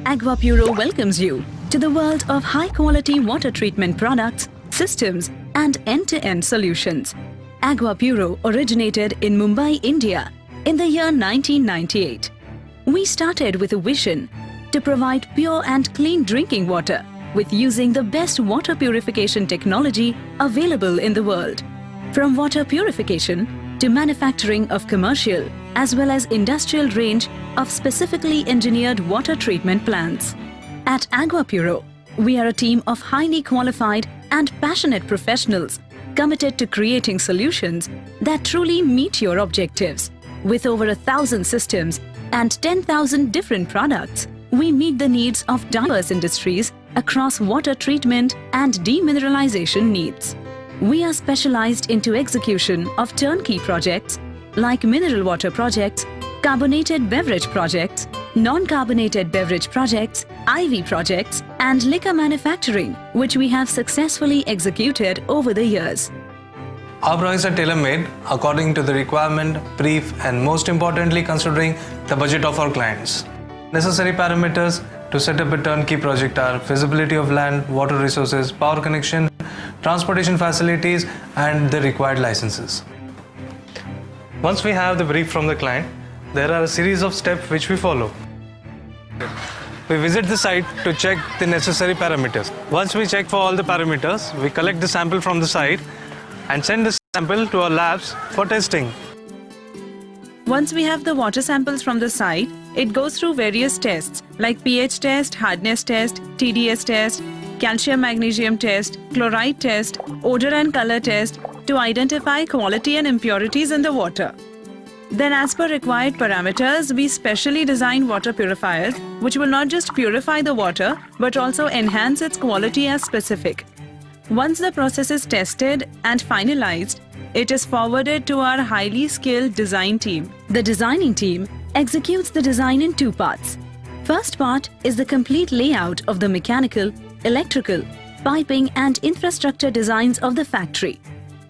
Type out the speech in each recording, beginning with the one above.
Aquapuro welcomes you to the world of high-quality water treatment products, systems, and end-to-end solutions. Aquapuro originated in Mumbai, India in the year 1998. We started with a vision to provide pure and clean drinking water with using the best water purification technology available in the world. From water purification to manufacturing of commercial as well as industrial range of specifically engineered water treatment plants. At Aquapuro, we are a team of highly qualified and passionate professionals committed to creating solutions that truly meet your objectives. With over 1,000 systems and 10,000 different products, we meet the needs of diverse industries across water treatment and demineralization needs. We are specialized into execution of turnkey projects like mineral water projects, carbonated beverage projects, non-carbonated beverage projects, IV projects, and liquor manufacturing, which we have successfully executed over the years. Our projects are tailor-made according to the requirement, brief, and most importantly considering the budget of our clients. Necessary parameters to set up a turnkey project are feasibility of land, water resources, power connection, transportation facilities, and the required licenses. Once we have the brief from the client, there are a series of steps which we follow. We visit the site to check the necessary parameters. Once we check for all the parameters, we collect the sample from the site and send the sample to our labs for testing. Once we have the water samples from the site, it goes through various tests like pH test, hardness test, TDS test, calcium magnesium test, chloride test, odor and color test to identify quality and impurities in the water. Then as per required parameters, we specially design water purifiers which will not just purify the water but also enhance its quality as specific. Once the process is tested and finalized, it is forwarded to our highly skilled design team. The designing team executes the design in two parts. First part is the complete layout of the mechanical, electrical, piping and infrastructure designs of the factory.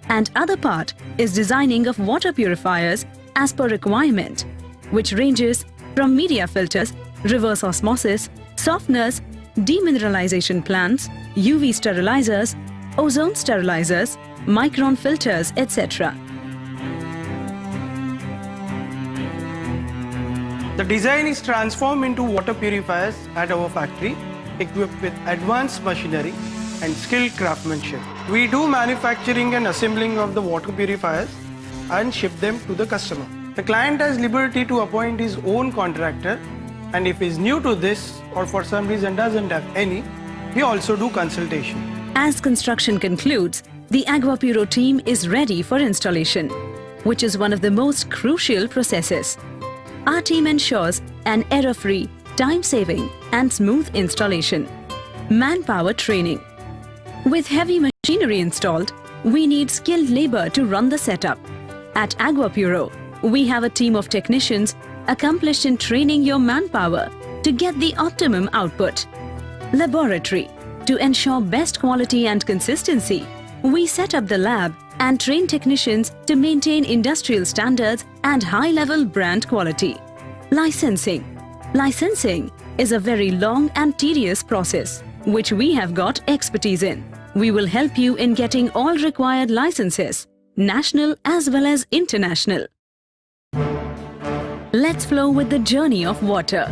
And other part is designing of water purifiers as per requirement, which ranges from media filters, reverse osmosis, softeners, demineralization plants, UV sterilizers, ozone sterilizers, micron filters, etc. The design is transformed into water purifiers at our factory, equipped with advanced machinery and skilled craftsmanship. We do manufacturing and assembling of the water purifiers and ship them to the customer. The client has liberty to appoint his own contractor, and if he is new to this or for some reason doesn't have any, we also do consultation. As construction concludes, the Aquapuro team is ready for installation, which is one of the most crucial processes. Our team ensures an error-free, time-saving and smooth installation. Manpower training. With heavy machinery installed, we need skilled labor to run the setup. At Aquapuro, we have a team of technicians accomplished in training your manpower to get the optimum output. Laboratory. To ensure best quality and consistency, we set up the lab and train technicians to maintain industrial standards and high-level brand quality. Licensing. Licensing is a very long and tedious process, which we have got expertise in. We will help you in getting all required licenses, national as well as international. Let's flow with the journey of water.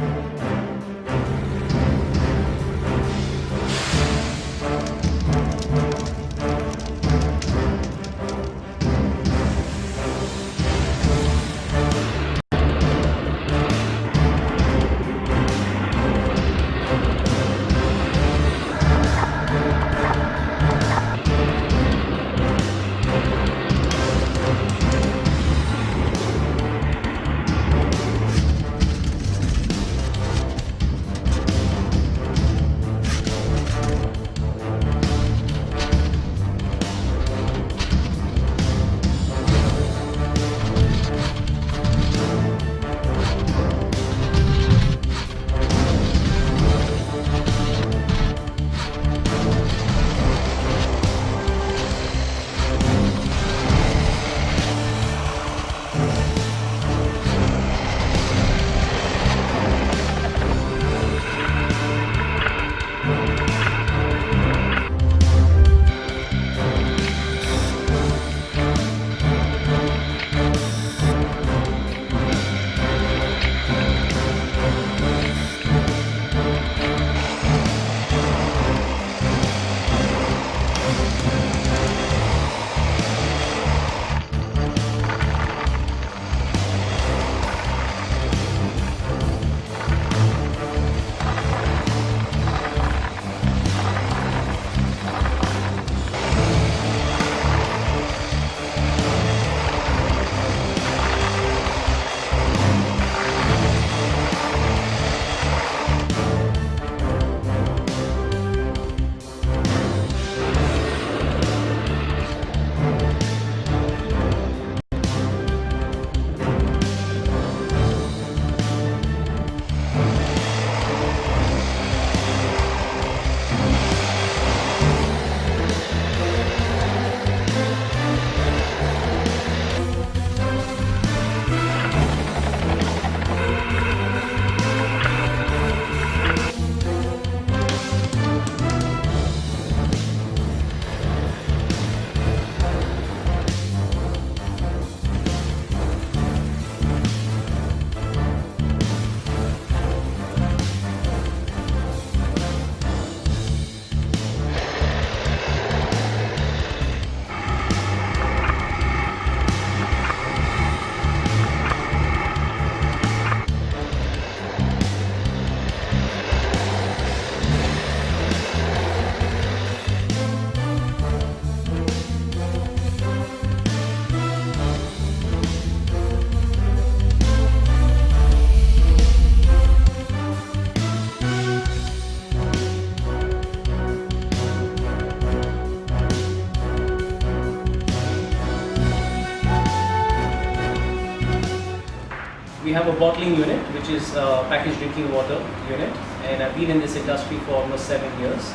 We have a bottling unit, which is a packaged drinking water unit, and I've been in this industry for almost 7 years.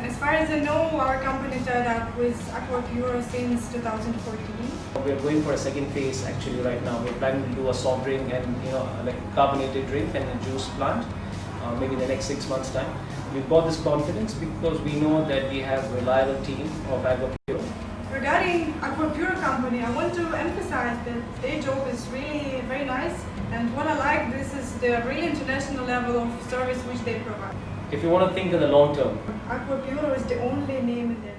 As far as I know, our company tied up with Aquapuro since 2014. We're going for a second phase actually right now. We're planning to do a soft drink and like carbonated drink and a juice plant, maybe in the next 6 months time. We've got this confidence because we know that we have a reliable team of Aquapuro. Regarding Aquapuro company, I want to emphasize that their job is really very nice, and what I like this is the really international level of service which they provide. If you want to think in the long term, Aquapuro is the only name in there.